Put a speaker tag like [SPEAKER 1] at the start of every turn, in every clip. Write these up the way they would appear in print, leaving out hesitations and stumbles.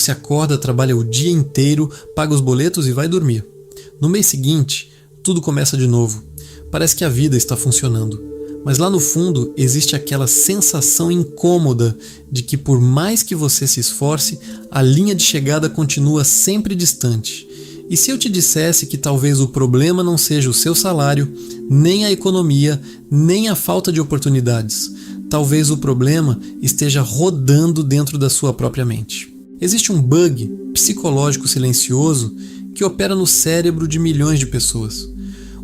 [SPEAKER 1] Você acorda, trabalha o dia inteiro, paga os boletos e vai dormir. No mês seguinte, tudo começa de novo. Parece que a vida está funcionando. Mas lá no fundo existe aquela sensação incômoda de que por mais que você se esforce, a linha de chegada continua sempre distante. E se eu te dissesse que talvez o problema não seja o seu salário, nem a economia, nem a falta de oportunidades? Talvez o problema esteja rodando dentro da sua própria mente. Existe um bug psicológico silencioso que opera no cérebro de milhões de pessoas.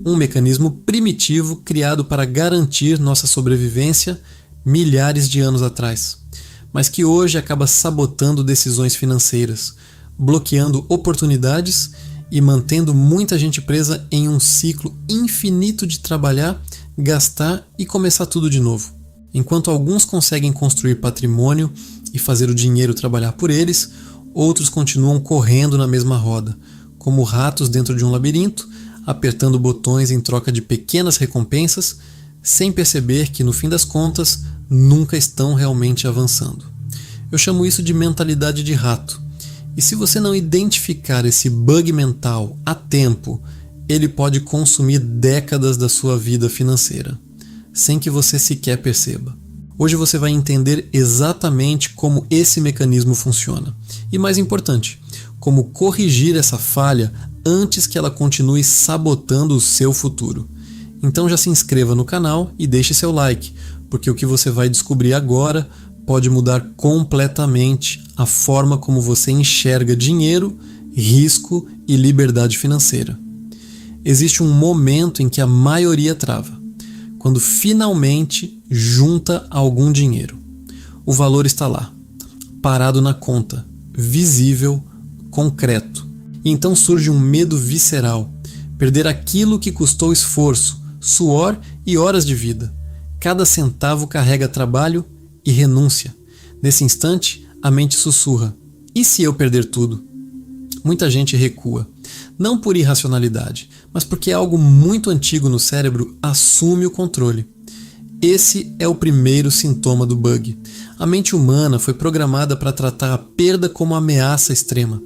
[SPEAKER 1] Um mecanismo primitivo criado para garantir nossa sobrevivência milhares de anos atrás, mas que hoje acaba sabotando decisões financeiras, bloqueando oportunidades e mantendo muita gente presa em um ciclo infinito de trabalhar, gastar e começar tudo de novo. Enquanto alguns conseguem construir patrimônio e fazer o dinheiro trabalhar por eles, outros continuam correndo na mesma roda, como ratos dentro de um labirinto, apertando botões em troca de pequenas recompensas, sem perceber que, no fim das contas, nunca estão realmente avançando. Eu chamo isso de mentalidade de rato. E se você não identificar esse bug mental a tempo, ele pode consumir décadas da sua vida financeira, sem que você sequer perceba. Hoje você vai entender exatamente como esse mecanismo funciona. E mais importante, como corrigir essa falha antes que ela continue sabotando o seu futuro. Então já se inscreva no canal e deixe seu like, porque o que você vai descobrir agora pode mudar completamente a forma como você enxerga dinheiro, risco e liberdade financeira. Existe um momento em que a maioria trava, quando finalmente junta algum dinheiro. O valor está lá, parado na conta, visível, concreto. E então surge um medo visceral, perder aquilo que custou esforço, suor e horas de vida. Cada centavo carrega trabalho e renúncia. Nesse instante, a mente sussurra: e se eu perder tudo? Muita gente recua, não por irracionalidade, mas porque algo muito antigo no cérebro assume o controle. Esse é o primeiro sintoma do bug. A mente humana foi programada para tratar a perda como ameaça extrema.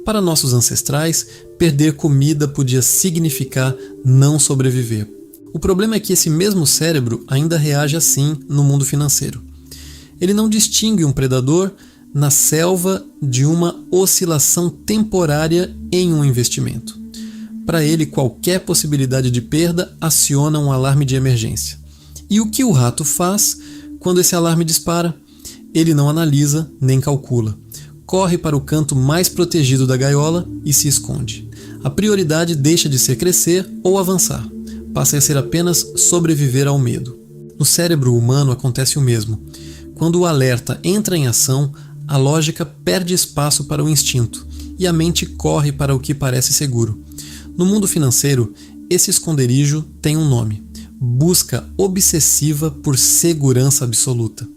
[SPEAKER 1] Para nossos ancestrais, perder comida podia significar não sobreviver. O problema é que esse mesmo cérebro ainda reage assim no mundo financeiro. Ele não distingue um predador na selva de uma oscilação temporária em um investimento. Para ele, qualquer possibilidade de perda aciona um alarme de emergência. E o que o rato faz quando esse alarme dispara? Ele não analisa nem calcula. Corre para o canto mais protegido da gaiola e se esconde. A prioridade deixa de ser crescer ou avançar. Passa a ser apenas sobreviver ao medo. No cérebro humano acontece o mesmo. Quando o alerta entra em ação, a lógica perde espaço para o instinto e a mente corre para o que parece seguro. No mundo financeiro, esse esconderijo tem um nome: busca obsessiva por segurança absoluta.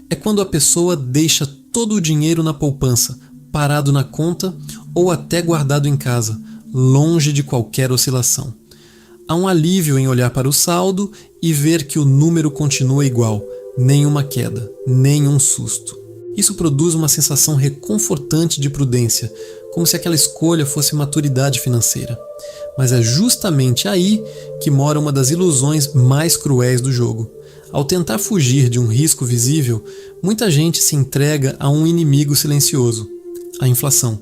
[SPEAKER 1] É quando a pessoa deixa todo o dinheiro na poupança, parado na conta ou até guardado em casa, longe de qualquer oscilação. Há um alívio em olhar para o saldo e ver que o número continua igual, nenhuma queda, nenhum susto. Isso produz uma sensação reconfortante de prudência, como se aquela escolha fosse maturidade financeira. Mas é justamente aí que mora uma das ilusões mais cruéis do jogo. Ao tentar fugir de um risco visível, muita gente se entrega a um inimigo silencioso: a inflação.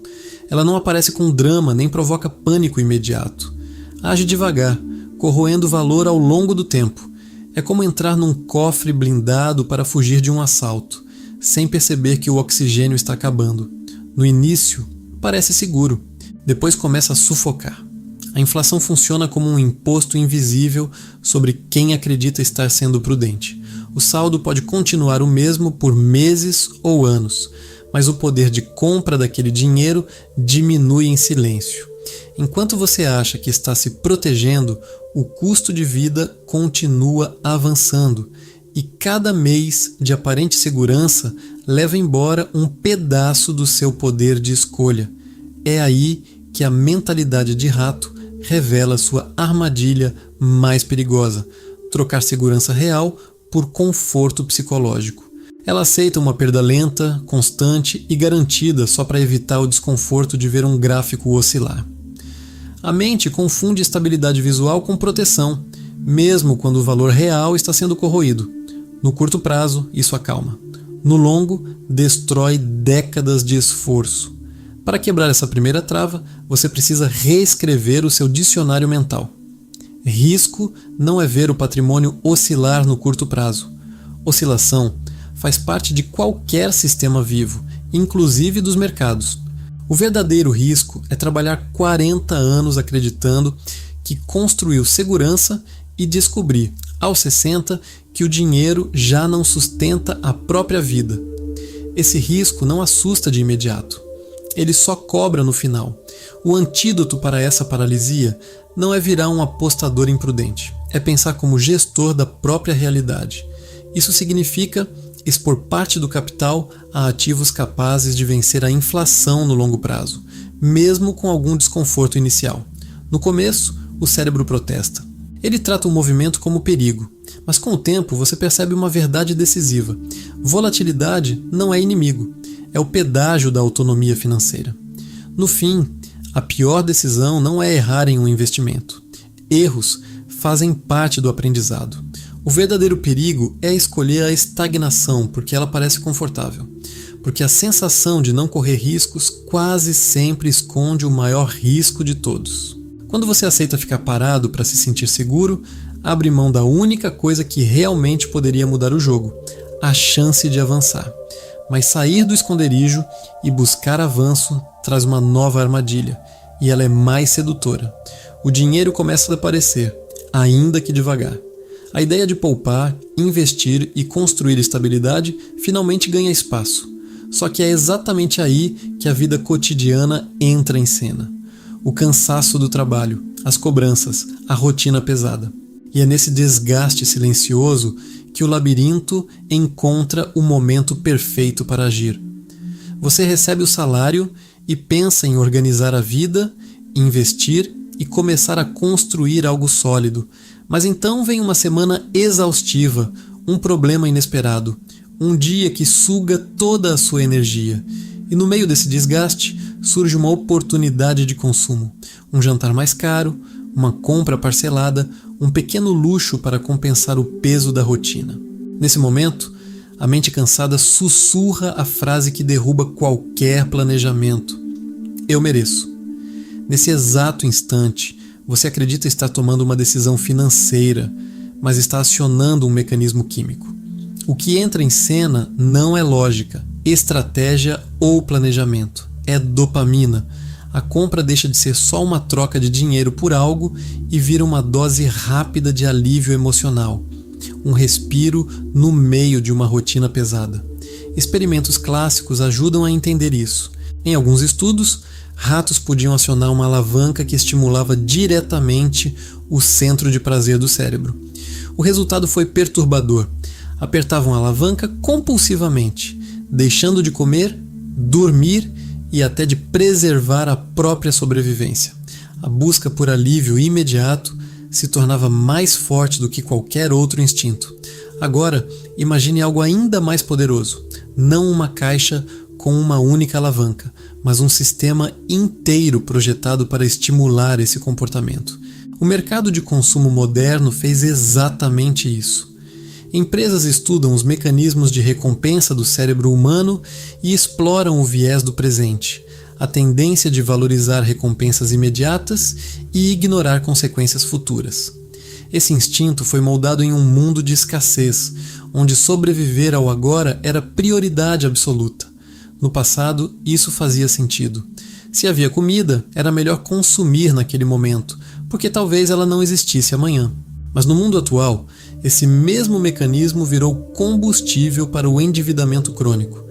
[SPEAKER 1] Ela não aparece com drama nem provoca pânico imediato. Age devagar, corroendo o valor ao longo do tempo. É como entrar num cofre blindado para fugir de um assalto, sem perceber que o oxigênio está acabando. No início, parece seguro, depois começa a sufocar. A inflação funciona como um imposto invisível sobre quem acredita estar sendo prudente. O saldo pode continuar o mesmo por meses ou anos, mas o poder de compra daquele dinheiro diminui em silêncio. Enquanto você acha que está se protegendo, o custo de vida continua avançando e cada mês de aparente segurança leva embora um pedaço do seu poder de escolha. É aí que a mentalidade de rato revela sua armadilha mais perigosa: trocar segurança real por conforto psicológico. Ela aceita uma perda lenta, constante e garantida só para evitar o desconforto de ver um gráfico oscilar. A mente confunde estabilidade visual com proteção, mesmo quando o valor real está sendo corroído. No curto prazo, isso acalma. No longo, destrói décadas de esforço. Para quebrar essa primeira trava, você precisa reescrever o seu dicionário mental. Risco não é ver o patrimônio oscilar no curto prazo. Oscilação faz parte de qualquer sistema vivo, inclusive dos mercados. O verdadeiro risco é trabalhar 40 anos acreditando que construiu segurança e descobrir, aos 60, que o dinheiro já não sustenta a própria vida. Esse risco não assusta de imediato. Ele só cobra no final. O antídoto para essa paralisia não é virar um apostador imprudente, é pensar como gestor da própria realidade. Isso significa expor parte do capital a ativos capazes de vencer a inflação no longo prazo, mesmo com algum desconforto inicial. No começo, o cérebro protesta. Ele trata o movimento como perigo, mas com o tempo você percebe uma verdade decisiva. Volatilidade não é inimigo, é o pedágio da autonomia financeira. No fim, a pior decisão não é errar em um investimento. Erros fazem parte do aprendizado. O verdadeiro perigo é escolher a estagnação porque ela parece confortável. Porque a sensação de não correr riscos quase sempre esconde o maior risco de todos. Quando você aceita ficar parado para se sentir seguro, abre mão da única coisa que realmente poderia mudar o jogo, a chance de avançar. Mas sair do esconderijo e buscar avanço traz uma nova armadilha, e ela é mais sedutora. O dinheiro começa a aparecer, ainda que devagar. A ideia de poupar, investir e construir estabilidade finalmente ganha espaço. Só que é exatamente aí que a vida cotidiana entra em cena. O cansaço do trabalho, as cobranças, a rotina pesada. E é nesse desgaste silencioso que o labirinto encontra o momento perfeito para agir. Você recebe o salário e pensa em organizar a vida, investir e começar a construir algo sólido. Mas então vem uma semana exaustiva, um problema inesperado, um dia que suga toda a sua energia. E no meio desse desgaste surge uma oportunidade de consumo. Um jantar mais caro, uma compra parcelada, um pequeno luxo para compensar o peso da rotina. Nesse momento, a mente cansada sussurra a frase que derruba qualquer planejamento. Eu mereço. Nesse exato instante, você acredita estar tomando uma decisão financeira, mas está acionando um mecanismo químico. O que entra em cena não é lógica, estratégia ou planejamento. É dopamina. A compra deixa de ser só uma troca de dinheiro por algo e vira uma dose rápida de alívio emocional. Um respiro no meio de uma rotina pesada. Experimentos clássicos ajudam a entender isso. Em alguns estudos, ratos podiam acionar uma alavanca que estimulava diretamente o centro de prazer do cérebro. O resultado foi perturbador. Apertavam a alavanca compulsivamente, deixando de comer, dormir e até de preservar a própria sobrevivência. A busca por alívio imediato se tornava mais forte do que qualquer outro instinto. Agora, imagine algo ainda mais poderoso. Não uma caixa com uma única alavanca, mas um sistema inteiro projetado para estimular esse comportamento. O mercado de consumo moderno fez exatamente isso. Empresas estudam os mecanismos de recompensa do cérebro humano e exploram o viés do presente, a tendência de valorizar recompensas imediatas e ignorar consequências futuras. Esse instinto foi moldado em um mundo de escassez, onde sobreviver ao agora era prioridade absoluta. No passado, isso fazia sentido. Se havia comida, era melhor consumir naquele momento, porque talvez ela não existisse amanhã. Mas no mundo atual, esse mesmo mecanismo virou combustível para o endividamento crônico.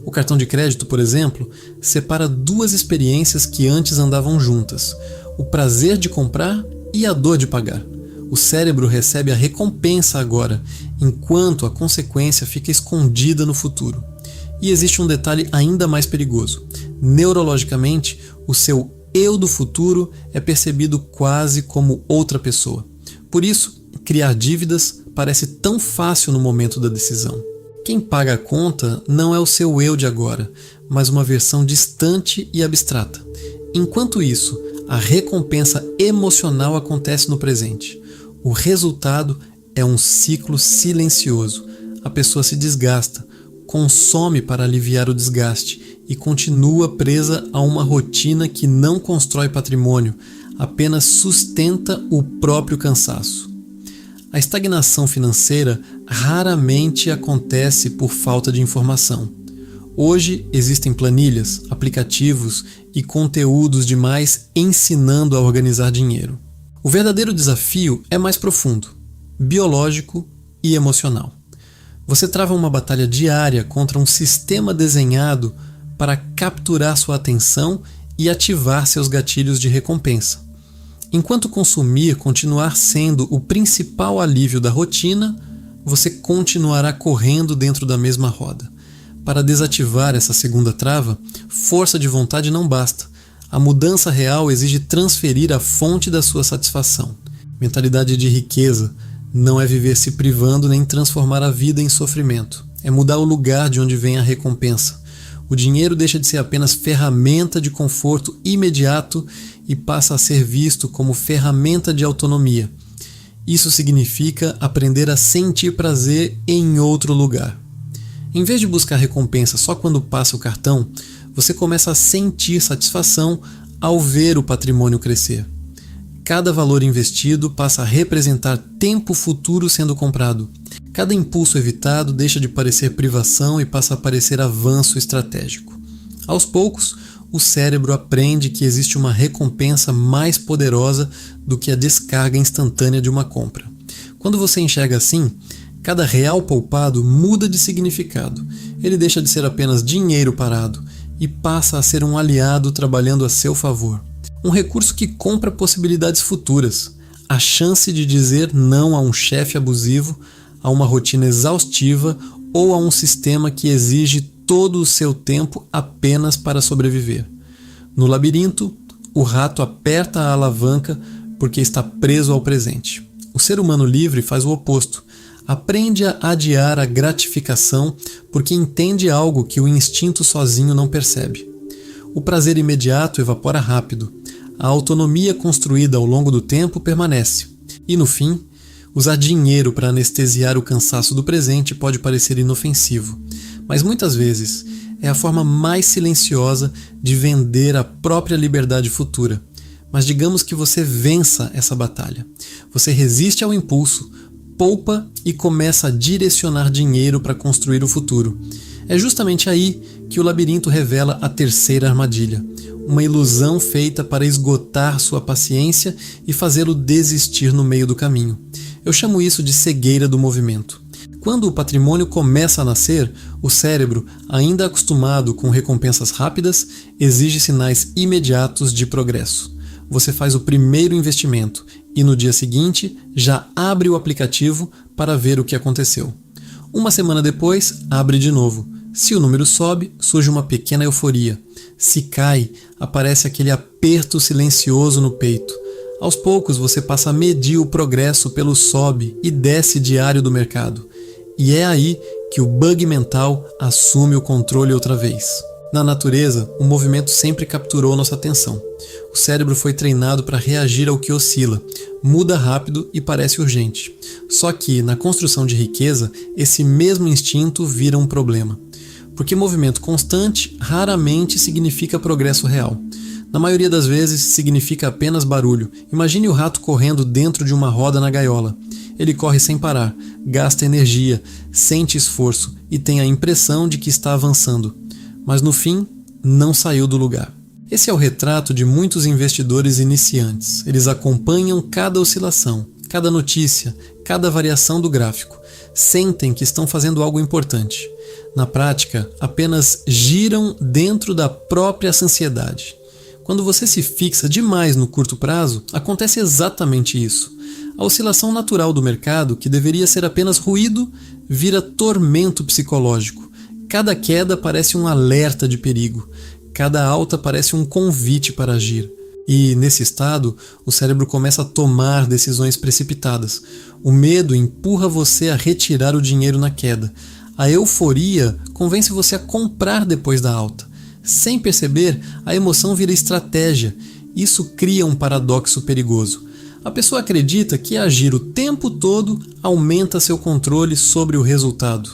[SPEAKER 1] O cartão de crédito, por exemplo, separa duas experiências que antes andavam juntas: o prazer de comprar e a dor de pagar. O cérebro recebe a recompensa agora, enquanto a consequência fica escondida no futuro. E existe um detalhe ainda mais perigoso. Neurologicamente, o seu eu do futuro é percebido quase como outra pessoa. Por isso, criar dívidas parece tão fácil no momento da decisão. Quem paga a conta não é o seu eu de agora, mas uma versão distante e abstrata. Enquanto isso, a recompensa emocional acontece no presente. O resultado é um ciclo silencioso. A pessoa se desgasta, consome para aliviar o desgaste e continua presa a uma rotina que não constrói patrimônio, apenas sustenta o próprio cansaço. A estagnação financeira raramente acontece por falta de informação. Hoje existem planilhas, aplicativos e conteúdos demais ensinando a organizar dinheiro. O verdadeiro desafio é mais profundo, biológico e emocional. Você trava uma batalha diária contra um sistema desenhado para capturar sua atenção e ativar seus gatilhos de recompensa. Enquanto consumir continuar sendo o principal alívio da rotina, você continuará correndo dentro da mesma roda. Para desativar essa segunda trava, força de vontade não basta. A mudança real exige transferir a fonte da sua satisfação. Mentalidade de riqueza não é viver se privando nem transformar a vida em sofrimento. É mudar o lugar de onde vem a recompensa. O dinheiro deixa de ser apenas ferramenta de conforto imediato e passa a ser visto como ferramenta de autonomia. Isso significa aprender a sentir prazer em outro lugar. Em vez de buscar recompensa só quando passa o cartão, você começa a sentir satisfação ao ver o patrimônio crescer. Cada valor investido passa a representar tempo futuro sendo comprado. Cada impulso evitado deixa de parecer privação e passa a parecer avanço estratégico. Aos poucos, o cérebro aprende que existe uma recompensa mais poderosa do que a descarga instantânea de uma compra. Quando você enxerga assim, cada real poupado muda de significado. Ele deixa de ser apenas dinheiro parado e passa a ser um aliado trabalhando a seu favor. Um recurso que compra possibilidades futuras, a chance de dizer não a um chefe abusivo, a uma rotina exaustiva ou a um sistema que exige todo o seu tempo apenas para sobreviver. No labirinto, o rato aperta a alavanca porque está preso ao presente. O ser humano livre faz o oposto. Aprende a adiar a gratificação porque entende algo que o instinto sozinho não percebe. O prazer imediato evapora rápido. A autonomia construída ao longo do tempo permanece. E no fim, usar dinheiro para anestesiar o cansaço do presente pode parecer inofensivo, mas muitas vezes é a forma mais silenciosa de vender a própria liberdade futura. Mas digamos que você vença essa batalha. Você resiste ao impulso, poupa e começa a direcionar dinheiro para construir o futuro. É justamente aí que o labirinto revela a terceira armadilha, uma ilusão feita para esgotar sua paciência e fazê-lo desistir no meio do caminho. Eu chamo isso de cegueira do movimento. Quando o patrimônio começa a nascer, o cérebro, ainda acostumado com recompensas rápidas, exige sinais imediatos de progresso. Você faz o primeiro investimento e no dia seguinte já abre o aplicativo para ver o que aconteceu. Uma semana depois, abre de novo. Se o número sobe, surge uma pequena euforia. Se cai, aparece aquele aperto silencioso no peito. Aos poucos você passa a medir o progresso pelo sobe e desce diário do mercado. E é aí que o bug mental assume o controle outra vez. Na natureza, o movimento sempre capturou nossa atenção. O cérebro foi treinado para reagir ao que oscila, muda rápido e parece urgente. Só que, na construção de riqueza, esse mesmo instinto vira um problema. Porque movimento constante raramente significa progresso real. Na maioria das vezes, significa apenas barulho. Imagine o rato correndo dentro de uma roda na gaiola. Ele corre sem parar, gasta energia, sente esforço e tem a impressão de que está avançando. Mas no fim, não saiu do lugar. Esse é o retrato de muitos investidores iniciantes. Eles acompanham cada oscilação, cada notícia, cada variação do gráfico. Sentem que estão fazendo algo importante. Na prática, apenas giram dentro da própria ansiedade. Quando você se fixa demais no curto prazo, acontece exatamente isso. A oscilação natural do mercado, que deveria ser apenas ruído, vira tormento psicológico. Cada queda parece um alerta de perigo. Cada alta parece um convite para agir. E, nesse estado, o cérebro começa a tomar decisões precipitadas. O medo empurra você a retirar o dinheiro na queda. A euforia convence você a comprar depois da alta. Sem perceber, a emoção vira estratégia. Isso cria um paradoxo perigoso. A pessoa acredita que agir o tempo todo aumenta seu controle sobre o resultado.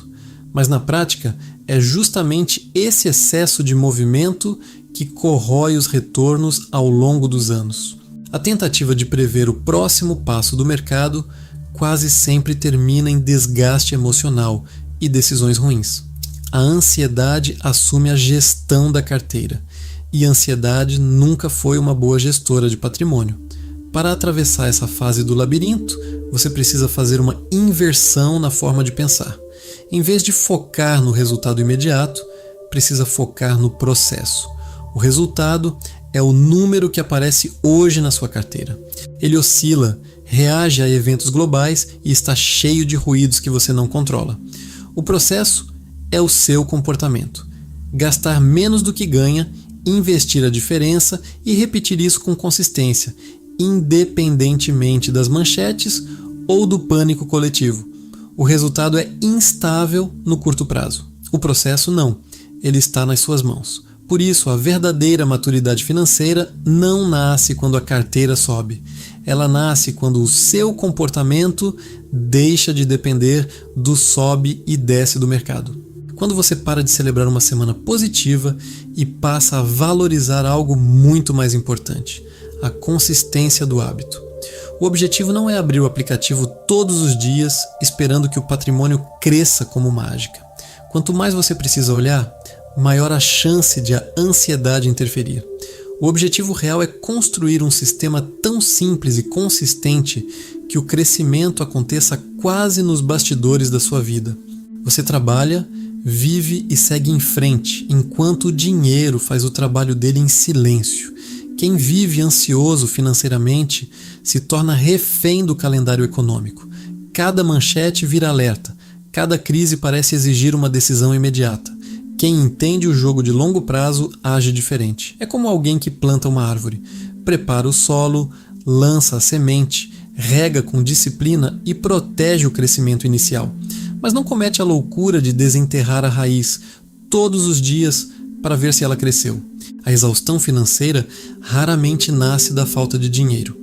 [SPEAKER 1] Mas na prática, é justamente esse excesso de movimento que corrói os retornos ao longo dos anos. A tentativa de prever o próximo passo do mercado quase sempre termina em desgaste emocional e decisões ruins. A ansiedade assume a gestão da carteira, e a ansiedade nunca foi uma boa gestora de patrimônio. Para atravessar essa fase do labirinto, você precisa fazer uma inversão na forma de pensar. Em vez de focar no resultado imediato, precisa focar no processo. O resultado é o número que aparece hoje na sua carteira. Ele oscila, reage a eventos globais e está cheio de ruídos que você não controla. O processo é o seu comportamento. Gastar menos do que ganha, investir a diferença e repetir isso com consistência, independentemente das manchetes ou do pânico coletivo. O resultado é instável no curto prazo. O processo não. Ele está nas suas mãos. Por isso, a verdadeira maturidade financeira não nasce quando a carteira sobe. Ela nasce quando o seu comportamento deixa de depender do sobe e desce do mercado. Quando você para de celebrar uma semana positiva e passa a valorizar algo muito mais importante: a consistência do hábito. O objetivo não é abrir o aplicativo todos os dias esperando que o patrimônio cresça como mágica. Quanto mais você precisa olhar, maior a chance de a ansiedade interferir. O objetivo real é construir um sistema tão simples e consistente que o crescimento aconteça quase nos bastidores da sua vida. Você trabalha, vive e segue em frente, enquanto o dinheiro faz o trabalho dele em silêncio. Quem vive ansioso financeiramente se torna refém do calendário econômico. Cada manchete vira alerta, cada crise parece exigir uma decisão imediata. Quem entende o jogo de longo prazo age diferente. É como alguém que planta uma árvore, prepara o solo, lança a semente, rega com disciplina e protege o crescimento inicial. Mas não comete a loucura de desenterrar a raiz todos os dias para ver se ela cresceu. A exaustão financeira raramente nasce da falta de dinheiro.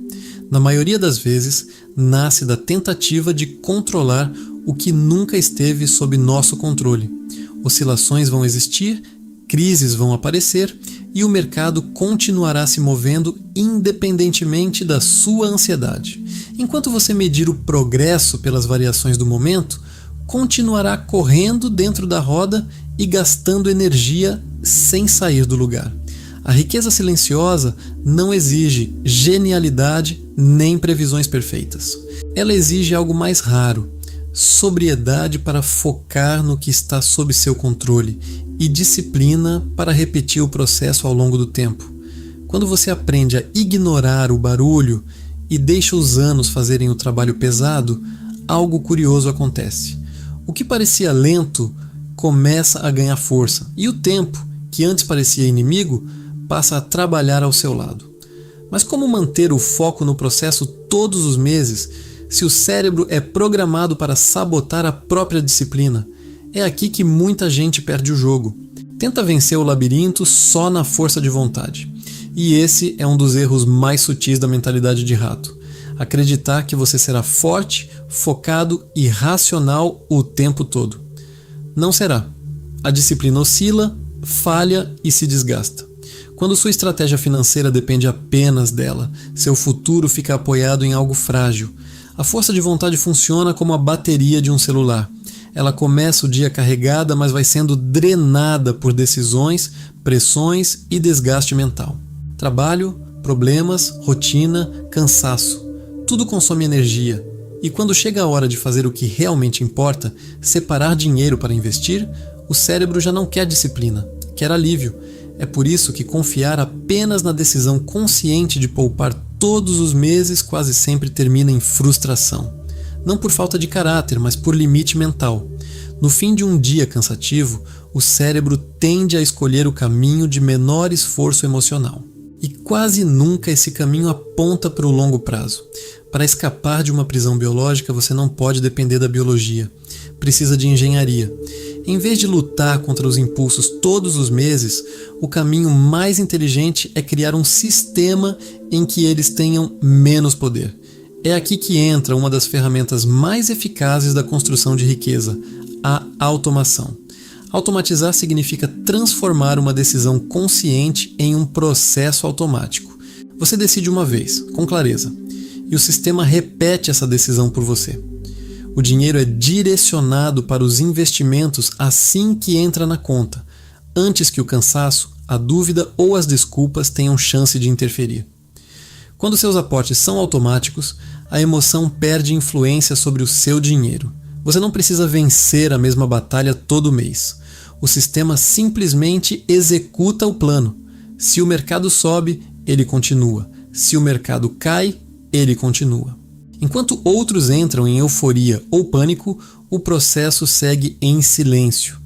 [SPEAKER 1] Na maioria das vezes, nasce da tentativa de controlar o que nunca esteve sob nosso controle. Oscilações vão existir, crises vão aparecer e o mercado continuará se movendo independentemente da sua ansiedade. Enquanto você medir o progresso pelas variações do momento, continuará correndo dentro da roda e gastando energia sem sair do lugar. A riqueza silenciosa não exige genialidade nem previsões perfeitas. Ela exige algo mais raro: sobriedade para focar no que está sob seu controle e disciplina para repetir o processo ao longo do tempo. Quando você aprende a ignorar o barulho e deixa os anos fazerem o trabalho pesado, algo curioso acontece. O que parecia lento começa a ganhar força, e o tempo, que antes parecia inimigo, passa a trabalhar ao seu lado. Mas como manter o foco no processo todos os meses, se o cérebro é programado para sabotar a própria disciplina? É aqui que muita gente perde o jogo. Tenta vencer o labirinto só na força de vontade. E esse é um dos erros mais sutis da mentalidade de rato. Acreditar que você será forte, focado e racional o tempo todo. Não será. A disciplina oscila, falha e se desgasta. Quando sua estratégia financeira depende apenas dela, seu futuro fica apoiado em algo frágil. A força de vontade funciona como a bateria de um celular. Ela começa o dia carregada, mas vai sendo drenada por decisões, pressões e desgaste mental. Trabalho, problemas, rotina, cansaço. Tudo consome energia. E quando chega a hora de fazer o que realmente importa, separar dinheiro para investir, o cérebro já não quer disciplina, quer alívio. É por isso que confiar apenas na decisão consciente de poupar todos os meses quase sempre termina em frustração. Não por falta de caráter, mas por limite mental. No fim de um dia cansativo, o cérebro tende a escolher o caminho de menor esforço emocional. E quase nunca esse caminho aponta para o longo prazo. Para escapar de uma prisão biológica, você não pode depender da biologia. Precisa de engenharia. Em vez de lutar contra os impulsos todos os meses, o caminho mais inteligente é criar um sistema em que eles tenham menos poder. É aqui que entra uma das ferramentas mais eficazes da construção de riqueza, a automação. Automatizar significa transformar uma decisão consciente em um processo automático. Você decide uma vez, com clareza, e o sistema repete essa decisão por você. O dinheiro é direcionado para os investimentos assim que entra na conta, antes que o cansaço, a dúvida ou as desculpas tenham chance de interferir. Quando seus aportes são automáticos, a emoção perde influência sobre o seu dinheiro. Você não precisa vencer a mesma batalha todo mês. O sistema simplesmente executa o plano. Se o mercado sobe, ele continua. Se o mercado cai, ele continua. Enquanto outros entram em euforia ou pânico, o processo segue em silêncio.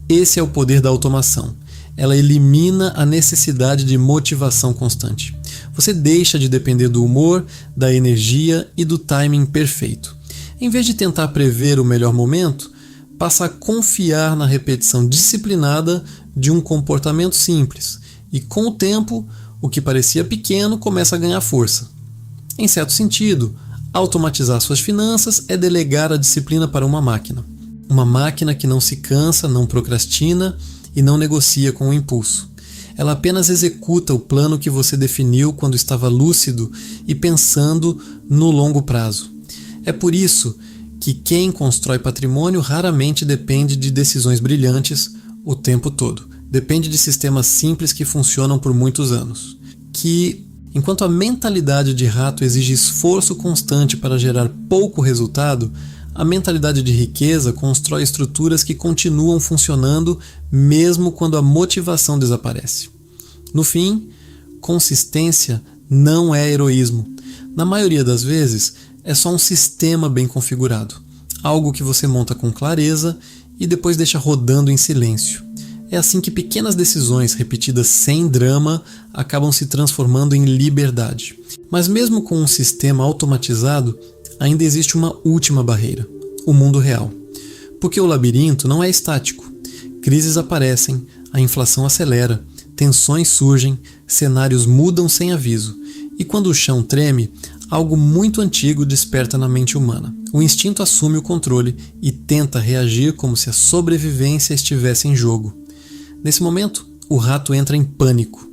[SPEAKER 1] Esse é o poder da automação. Ela elimina a necessidade de motivação constante. Você deixa de depender do humor, da energia e do timing perfeito. Em vez de tentar prever o melhor momento, passa a confiar na repetição disciplinada de um comportamento simples. E com o tempo, o que parecia pequeno começa a ganhar força. Em certo sentido, automatizar suas finanças é delegar a disciplina para uma máquina. Uma máquina que não se cansa, não procrastina e não negocia com o impulso. Ela apenas executa o plano que você definiu quando estava lúcido e pensando no longo prazo. É por isso que quem constrói patrimônio raramente depende de decisões brilhantes o tempo todo. Depende de sistemas simples que funcionam por muitos anos. Enquanto a mentalidade de rato exige esforço constante para gerar pouco resultado, a mentalidade de riqueza constrói estruturas que continuam funcionando mesmo quando a motivação desaparece. No fim, consistência não é heroísmo. Na maioria das vezes, é só um sistema bem configurado, algo que você monta com clareza e depois deixa rodando em silêncio. É assim que pequenas decisões repetidas sem drama acabam se transformando em liberdade. Mas mesmo com um sistema automatizado, ainda existe uma última barreira: o mundo real. Porque o labirinto não é estático. Crises aparecem, a inflação acelera, tensões surgem, cenários mudam sem aviso. E quando o chão treme, algo muito antigo desperta na mente humana. O instinto assume o controle e tenta reagir como se a sobrevivência estivesse em jogo. Nesse momento, o rato entra em pânico.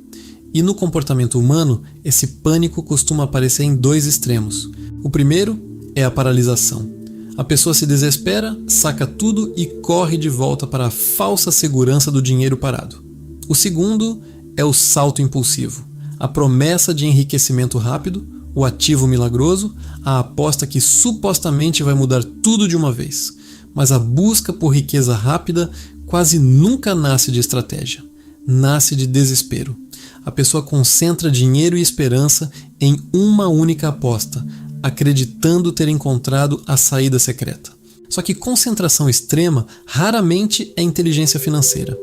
[SPEAKER 1] E no comportamento humano, esse pânico costuma aparecer em dois extremos. O primeiro é a paralisação. A pessoa se desespera, saca tudo e corre de volta para a falsa segurança do dinheiro parado. O segundo é o salto impulsivo. A promessa de enriquecimento rápido, o ativo milagroso, a aposta que supostamente vai mudar tudo de uma vez. Mas a busca por riqueza rápida quase nunca nasce de estratégia. Nasce de desespero. A pessoa concentra dinheiro e esperança em uma única aposta, acreditando ter encontrado a saída secreta. Só que concentração extrema raramente é inteligência financeira.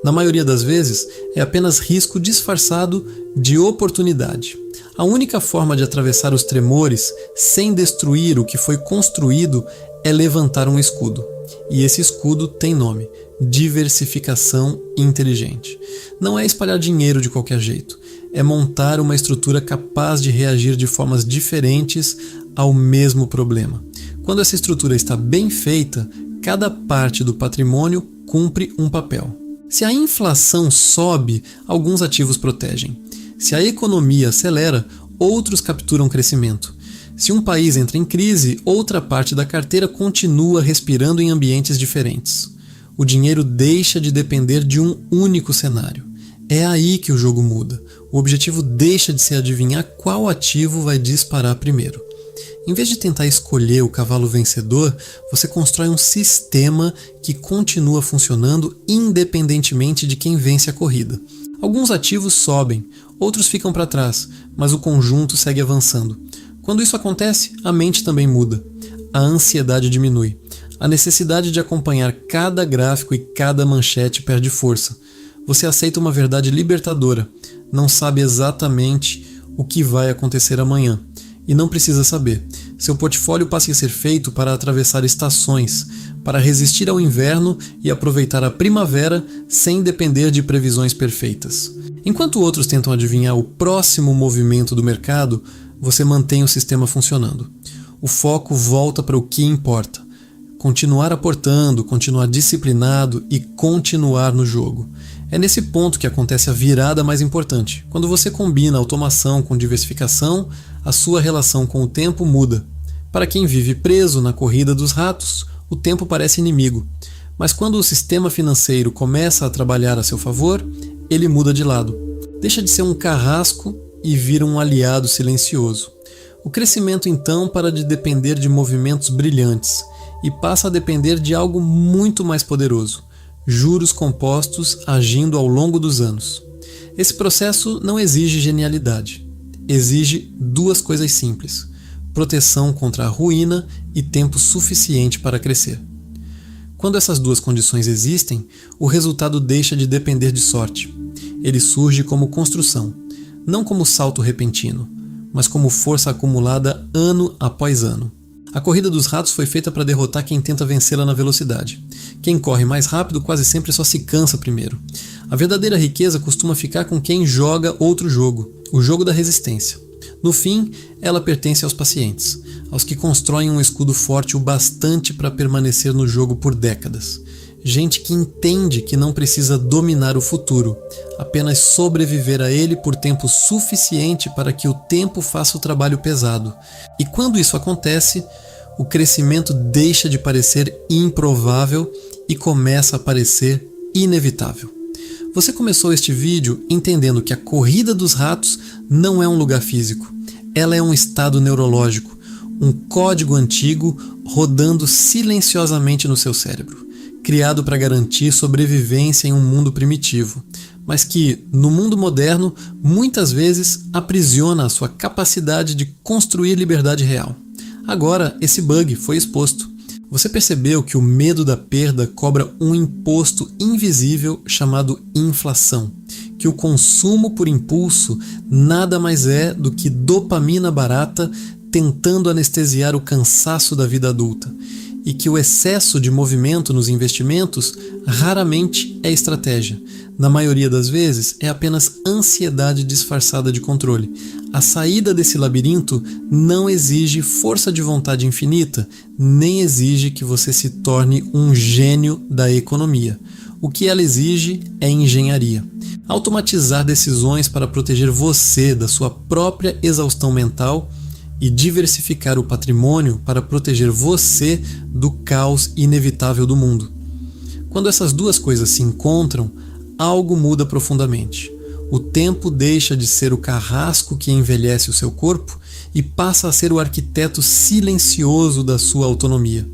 [SPEAKER 1] Na maioria das vezes, é apenas risco disfarçado de oportunidade. A única forma de atravessar os tremores sem destruir o que foi construído é levantar um escudo. E esse escudo tem nome: diversificação inteligente. Não é espalhar dinheiro de qualquer jeito. É montar uma estrutura capaz de reagir de formas diferentes ao mesmo problema. Quando essa estrutura está bem feita, cada parte do patrimônio cumpre um papel. Se a inflação sobe, alguns ativos protegem. Se a economia acelera, outros capturam crescimento. Se um país entra em crise, outra parte da carteira continua respirando em ambientes diferentes. O dinheiro deixa de depender de um único cenário. É aí que o jogo muda. O objetivo deixa de ser adivinhar qual ativo vai disparar primeiro. Em vez de tentar escolher o cavalo vencedor, você constrói um sistema que continua funcionando independentemente de quem vence a corrida. Alguns ativos sobem, outros ficam para trás, mas o conjunto segue avançando. Quando isso acontece, a mente também muda. A ansiedade diminui. A necessidade de acompanhar cada gráfico e cada manchete perde força. Você aceita uma verdade libertadora. Não sabe exatamente o que vai acontecer amanhã. E não precisa saber. Seu portfólio passa a ser feito para atravessar estações, para resistir ao inverno e aproveitar a primavera sem depender de previsões perfeitas. Enquanto outros tentam adivinhar o próximo movimento do mercado, você mantém o sistema funcionando. O foco volta para o que importa. Continuar aportando, continuar disciplinado e continuar no jogo. É nesse ponto que acontece a virada mais importante. Quando você combina automação com diversificação, a sua relação com o tempo muda. Para quem vive preso na corrida dos ratos, o tempo parece inimigo. Mas quando o sistema financeiro começa a trabalhar a seu favor, ele muda de lado. Deixa de ser um carrasco e vira um aliado silencioso. O crescimento então para de depender de movimentos brilhantes e passa a depender de algo muito mais poderoso: juros compostos agindo ao longo dos anos. Esse processo não exige genialidade. Exige duas coisas simples: proteção contra a ruína e tempo suficiente para crescer. Quando essas duas condições existem, o resultado deixa de depender de sorte. Ele surge como construção, não como salto repentino, mas como força acumulada ano após ano. A corrida dos ratos foi feita para derrotar quem tenta vencê-la na velocidade. Quem corre mais rápido quase sempre só se cansa primeiro. A verdadeira riqueza costuma ficar com quem joga outro jogo, o jogo da resistência. No fim, ela pertence aos pacientes, aos que constroem um escudo forte o bastante para permanecer no jogo por décadas. Gente que entende que não precisa dominar o futuro, apenas sobreviver a ele por tempo suficiente para que o tempo faça o trabalho pesado. E quando isso acontece, o crescimento deixa de parecer improvável e começa a parecer inevitável. Você começou este vídeo entendendo que a corrida dos ratos não é um lugar físico. Ela é um estado neurológico, um código antigo rodando silenciosamente no seu cérebro, criado para garantir sobrevivência em um mundo primitivo, mas que, no mundo moderno, muitas vezes aprisiona a sua capacidade de construir liberdade real. Agora, esse bug foi exposto. Você percebeu que o medo da perda cobra um imposto invisível chamado inflação, que o consumo por impulso nada mais é do que dopamina barata tentando anestesiar o cansaço da vida adulta, e que o excesso de movimento nos investimentos raramente é estratégia. Na maioria das vezes, é apenas ansiedade disfarçada de controle. A saída desse labirinto não exige força de vontade infinita, nem exige que você se torne um gênio da economia. O que ela exige é engenharia. Automatizar decisões para proteger você da sua própria exaustão mental e diversificar o patrimônio para proteger você do caos inevitável do mundo. Quando essas duas coisas se encontram, algo muda profundamente. O tempo deixa de ser o carrasco que envelhece o seu corpo e passa a ser o arquiteto silencioso da sua autonomia.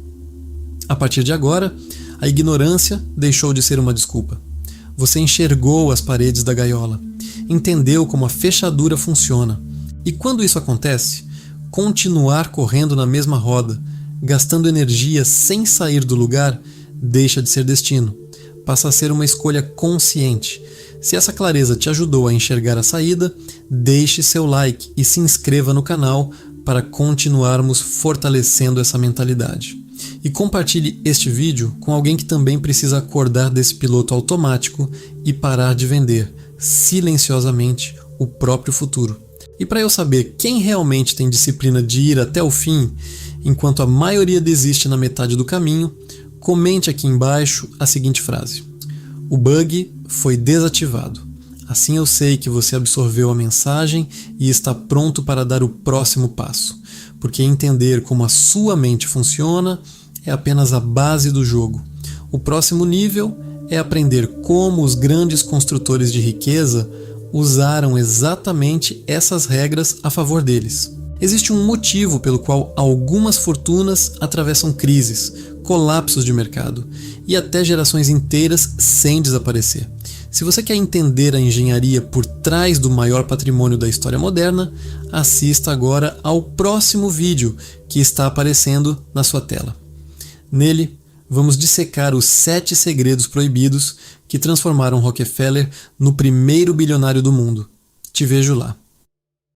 [SPEAKER 1] A partir de agora, a ignorância deixou de ser uma desculpa. Você enxergou as paredes da gaiola, entendeu como a fechadura funciona. E quando isso acontece, continuar correndo na mesma roda, gastando energia sem sair do lugar, deixa de ser destino. Passa a ser uma escolha consciente. Se essa clareza te ajudou a enxergar a saída, deixe seu like e se inscreva no canal para continuarmos fortalecendo essa mentalidade. E compartilhe este vídeo com alguém que também precisa acordar desse piloto automático e parar de vender, silenciosamente, o próprio futuro. E para eu saber quem realmente tem disciplina de ir até o fim, enquanto a maioria desiste na metade do caminho, comente aqui embaixo a seguinte frase: o bug foi desativado. Assim eu sei que você absorveu a mensagem e está pronto para dar o próximo passo, porque entender como a sua mente funciona é apenas a base do jogo. O próximo nível é aprender como os grandes construtores de riqueza usaram exatamente essas regras a favor deles. Existe um motivo pelo qual algumas fortunas atravessam crises, colapsos de mercado e até gerações inteiras sem desaparecer. Se você quer entender a engenharia por trás do maior patrimônio da história moderna, assista agora ao próximo vídeo que está aparecendo na sua tela. Nele, vamos dissecar os 7 segredos proibidos que transformaram Rockefeller no primeiro bilionário do mundo. Te vejo lá.